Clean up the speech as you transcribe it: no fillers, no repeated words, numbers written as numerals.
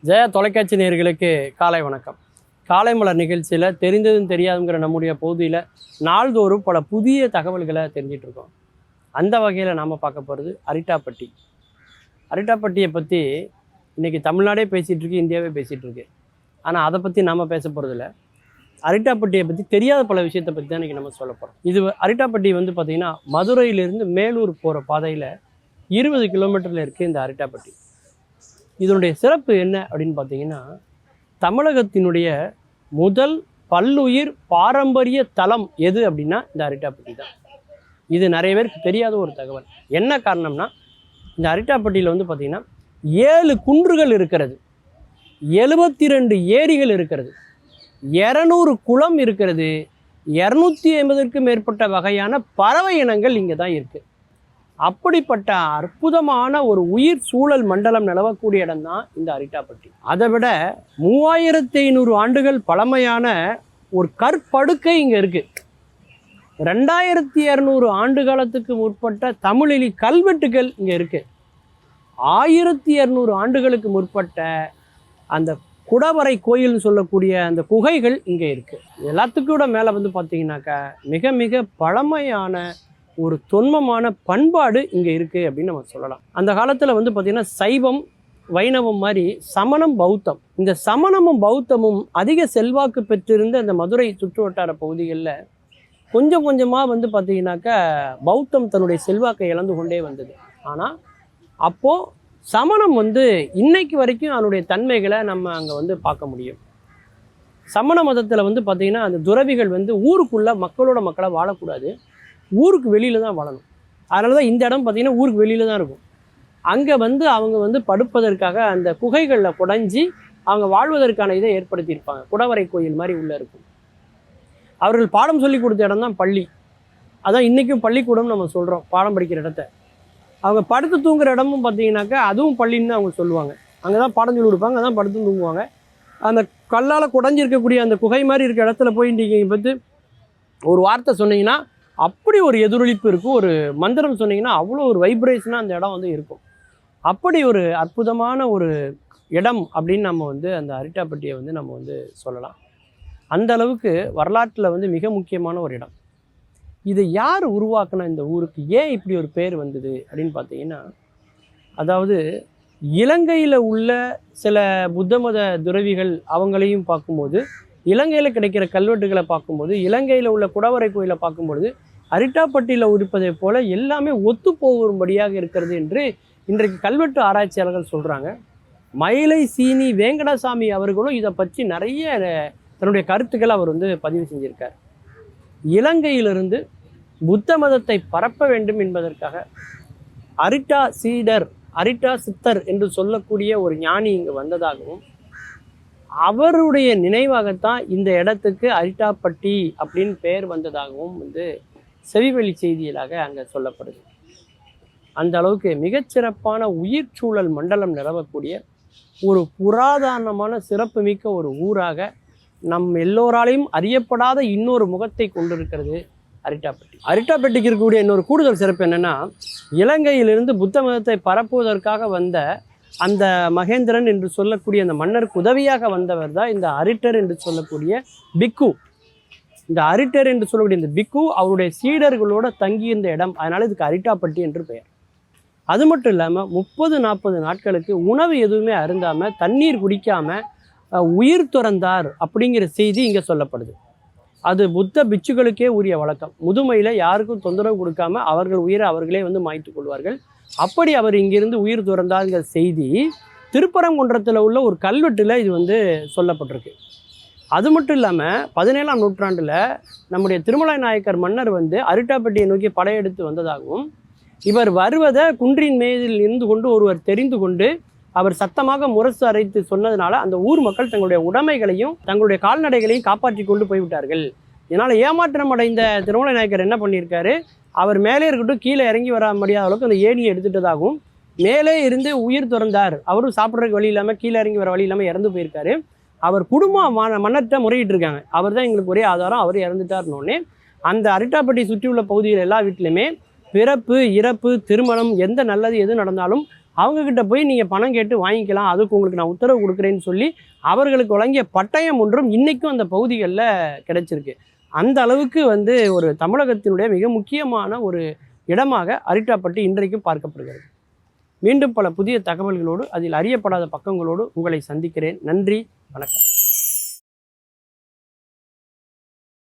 ஜெயா தொலைக்காட்சி நேயர்களுக்கு காலை வணக்கம். காலை மலர் நிகழ்ச்சியில் தெரிந்ததும் தெரியாதுங்கிற நம்முடைய பகுதியில் நாள்தோறும் பல புதிய தகவல்களை தெரிஞ்சிட்டு இருக்கோம். அந்த வகையில் நாம் பார்க்க போகிறது அரிட்டாப்பட்டி. அரிட்டாப்பட்டியை பற்றி இன்றைக்கி தமிழ்நாடே பேசிகிட்டு இருக்கு, இந்தியாவே பேசிகிட்டு இருக்கு. ஆனால் அதை பற்றி நாம் பேச போகிறதில்ல. அரிட்டாப்பட்டியை பற்றி தெரியாத பல விஷயத்தை பற்றி தான் இன்றைக்கி நம்ம சொல்ல போகிறோம். இது அரிட்டாப்பட்டி பார்த்திங்கன்னா மதுரையிலிருந்து மேலூர் போகிற பாதையில் 20 கிலோமீட்டரில் இருக்குது இந்த அரிட்டாப்பட்டி. இதனுடைய சிறப்பு என்ன அப்படின்னு பார்த்தீங்கன்னா, தமிழகத்தினுடைய முதல் பல்லுயிர் பாரம்பரிய தலம் எது அப்படின்னா இந்த அரிட்டாப்பட்டி தான். இது நிறைய பேருக்கு தெரியாத ஒரு தகவல். என்ன காரணம்னா, இந்த அரிட்டாப்பட்டியில் பார்த்திங்கன்னா 7 குன்றுகள் இருக்கிறது, 72 ஏரிகள் இருக்கிறது, 200 குளம் இருக்கிறது, 250க்கும் மேற்பட்ட வகையான பறவை இனங்கள் இங்கே தான் இருக்குது. அப்படிப்பட்ட அற்புதமான ஒரு உயிர் சூழல் மண்டலம் நிலவக்கூடிய இடம் தான் இந்த அரிட்டாப்பட்டி. அதை விட 3500 ஆண்டுகள் பழமையான ஒரு கற்படுக்கை இங்கே இருக்குது. 2200 ஆண்டு காலத்துக்கு முற்பட்ட தமிழெலி கல்வெட்டுகள் இங்கே இருக்குது. 1200 ஆண்டுகளுக்கு முற்பட்ட அந்த குடவரை கோயில்னு சொல்லக்கூடிய அந்த குகைகள் இங்கே இருக்குது. எல்லாத்துக்கூட மேலே பார்த்தீங்கன்னாக்கா மிக மிக பழமையான ஒரு தொன்மமான பண்பாடு இங்கே இருக்குது அப்படின்னு நம்ம சொல்லலாம். அந்த காலத்தில் பார்த்திங்கன்னா சைவம் வைணவம் மாதிரி சமணம் பௌத்தம், இந்த சமணமும் பௌத்தமும் அதிக செல்வாக்கு பெற்றிருந்த அந்த மதுரை சுற்று வட்டார பகுதிகளில் கொஞ்சம் கொஞ்சமாக பார்த்திங்கனாக்கா பௌத்தம் தன்னுடைய செல்வாக்கை இழந்து கொண்டே வந்தது. ஆனால் அப்போது சமணம் இன்னைக்கு வரைக்கும் அதனுடைய தன்மைகளை நம்ம அங்கே பார்க்க முடியும். சமண மதத்தில் பார்த்திங்கன்னா அந்த துறவிகள் ஊருக்குள்ளே மக்களோட மக்களாக வாழக்கூடாது, ஊருக்கு வெளியில் தான் வாழணும். அதனால தான் இந்த இடம் பார்த்திங்கன்னா ஊருக்கு வெளியில் தான் இருக்கும். அங்கே அவங்க படுப்பதற்காக அந்த குகைகளில் குடைஞ்சி அவங்க வாழ்வதற்கான இதை ஏற்படுத்தியிருப்பாங்க. குடவரை கோயில் மாதிரி உள்ளே இருக்கும். அவர்கள் பாடம் சொல்லி கொடுத்த இடம் தான் பள்ளி. அதான் இன்றைக்கும் பள்ளிக்கூடம் நம்ம சொல்கிறோம், பாடம் படிக்கிற இடத்த. அவங்க படுத்து தூங்குற இடமும் பார்த்தீங்கன்னாக்கா அதுவும் பள்ளின்னு தான் அவங்க சொல்லுவாங்க. அங்கே தான் பாடம் சொல்லி கொடுப்பாங்க, அதான் படுத்து தூங்குவாங்க. அந்த கல்லால் குடைஞ்சிருக்கக்கூடிய அந்த குகை மாதிரி இருக்க இடத்துல போய் நீங்கள் ஒரு வார்த்தை சொன்னீங்கன்னா அப்படி ஒரு எதிரொலிப்பு இருக்கும். ஒரு மந்திரம் சொன்னீங்கன்னா அவ்வளோ ஒரு வைப்ரேஷனாக அந்த இடம் இருக்கும். அப்படி ஒரு அற்புதமான ஒரு இடம் அப்படின்னு நம்ம அந்த அரிட்டாப்பட்டியை நம்ம சொல்லலாம். அந்த அளவுக்கு வரலாற்றில் மிக முக்கியமான ஒரு இடம். இதை யார் உருவாக்கின இந்த ஊருக்கு, ஏன் இப்படி ஒரு பேர் வந்தது அப்படின்னு பார்த்தீங்கன்னா, அதாவது இலங்கையில் உள்ள சில புத்த மத துறவிகள் அவங்களையும் பார்க்கும்போது, இலங்கையில் கிடைக்கிற கல்வெட்டுகளை பார்க்கும்போது, இலங்கையில் உள்ள குடவரை கோயிலை பார்க்கும்பொழுது அரிட்டாப்பட்டியில் இருப்பதை போல எல்லாமே ஒத்து போகும்படியாக இருக்கிறது என்று இன்றைக்கு கல்வெட்டு ஆராய்ச்சியாளர்கள் சொல்கிறாங்க. மயிலை சீனி வேங்கடசாமி அவர்களும் இதை பற்றி நிறைய தன்னுடைய கருத்துக்களை அவர் பதிவு செஞ்சிருக்கார். இலங்கையிலிருந்து புத்த மதத்தை பரப்ப வேண்டும் என்பதற்காக அரிட்டா சீடர், அரிட்டா சித்தர் என்று சொல்லக்கூடிய ஒரு ஞானி இங்கே வந்ததாகவும், அவருடைய நினைவாகத்தான் இந்த இடத்துக்கு அரிட்டாப்பட்டி அப்படின்னு பெயர் வந்ததாகவும் செவிவழி செய்திகளாக அங்கே சொல்லப்படுது. அந்த அளவுக்கு மிகச்சிறப்பான உயிர் சூழல் மண்டலம் நிலவக்கூடிய ஒரு புராதனமான சிறப்புமிக்க ஒரு ஊராக நம் எல்லோராலையும் அறியப்படாத இன்னொரு முகத்தை கொண்டிருக்கிறது அரிட்டாப்பட்டி. அரிட்டாப்பட்டிக்கு இருக்கக்கூடிய இன்னொரு கூடுதல் சிறப்பு என்னென்னா, இலங்கையிலிருந்து புத்த மதத்தை பரப்புவதற்காக வந்த அந்த மகேந்திரன் என்று சொல்லக்கூடிய அந்த மன்னருக்கு உதவியாக வந்தவர் தான் இந்த அரிட்டர் என்று சொல்லக்கூடிய பிக்கு. இந்த அரிட்டர் என்று சொல்லக்கூடிய இந்த பிக்கு அவருடைய சீடர்களோட தங்கியிருந்த இடம். அதனால் இதுக்கு அரிட்டாப்பட்டி என்று பெயர். அது மட்டும் இல்லாமல் 30-40 நாட்களுக்கு உணவு எதுவுமே அருந்தாமல் தண்ணீர் குடிக்காமல் உயிர் துறந்தார் அப்படிங்கிற செய்தி இங்கே சொல்லப்படுது. அது புத்த பிட்சுகளுக்கே உரிய வழக்கம். முதுமையில் யாருக்கும் தொந்தரவு கொடுக்காம அவர்கள் உயிரை அவர்களே மாய்த்து கொள்வார்கள். அப்படி அவர் இங்கிருந்து உயிர் துறந்தார்ங்கிற செய்தி திருப்பரங்குன்றத்தில் உள்ள ஒரு கல்வெட்டில் இது சொல்லப்பட்டிருக்கு. அது மட்டும் இல்லாமல் 17ஆம் நூற்றாண்டில் நம்முடைய திருமலை நாயக்கர் மன்னர் அரிட்டாப்பட்டியை நோக்கி படையெடுத்து வந்ததாகவும், இவர் வருவதை குன்றின் மேலில் இருந்து கொண்டு ஒருவர் தெரிந்து கொண்டு அவர் சத்தமாக முரசு அரைத்து சொன்னதுனால அந்த ஊர் மக்கள் தங்களுடைய உடைமைகளையும் தங்களுடைய கால்நடைகளையும் காப்பாற்றி கொண்டு போய்விட்டார்கள். இதனால் ஏமாற்றம் அடைந்த திருமலை நாயக்கர் என்ன பண்ணியிருக்காரு, அவர் மேலே இருக்கட்டும் கீழே இறங்கி வர முடியாத அளவுக்கு அந்த ஏணியை எடுத்துட்டதாகவும், மேலே இருந்து உயிர் துறந்தார், அவரும் சாப்பிட்றதுக்கு வழி இல்லாமல் கீழே இறங்கி வர வழி இல்லாமல் இறந்து போயிருக்காரு, அவர் குடும்பம் மன்னர்கிட்ட முறையிட்டு இருக்காங்க, அவர் தான் எங்களுக்கு ஒரே ஆதாரம், அவர் இறந்துட்டார்னோடனே அந்த அரிட்டாப்பட்டி சுற்றி உள்ள பகுதிகள் எல்லா வீட்டிலுமே பிறப்பு இறப்பு திருமணம் எந்த நல்லது எது நடந்தாலும் அவங்கக்கிட்ட போய் நீங்கள் பணம் கேட்டு வாங்கிக்கலாம், அதுக்கு உங்களுக்கு நான் உத்தரவு கொடுக்குறேன்னு சொல்லி அவர்களுக்கு வழங்கிய பட்டயம் ஒன்றும் இன்றைக்கும் அந்த பகுதிகளில் கிடைச்சிருக்கு. அந்த அளவுக்கு வந்து ஒரு தமிழகத்தினுடைய மிக முக்கியமான ஒரு இடமாக அரிட்டாப்பட்டி இன்றைக்கும் பார்க்கப்படுகிறது. மீண்டும் பல புதிய தகவல்களோடு அதில் அறியப்படாத பக்கங்களோடு உங்களை சந்திக்கிறேன். நன்றி, வணக்கம்.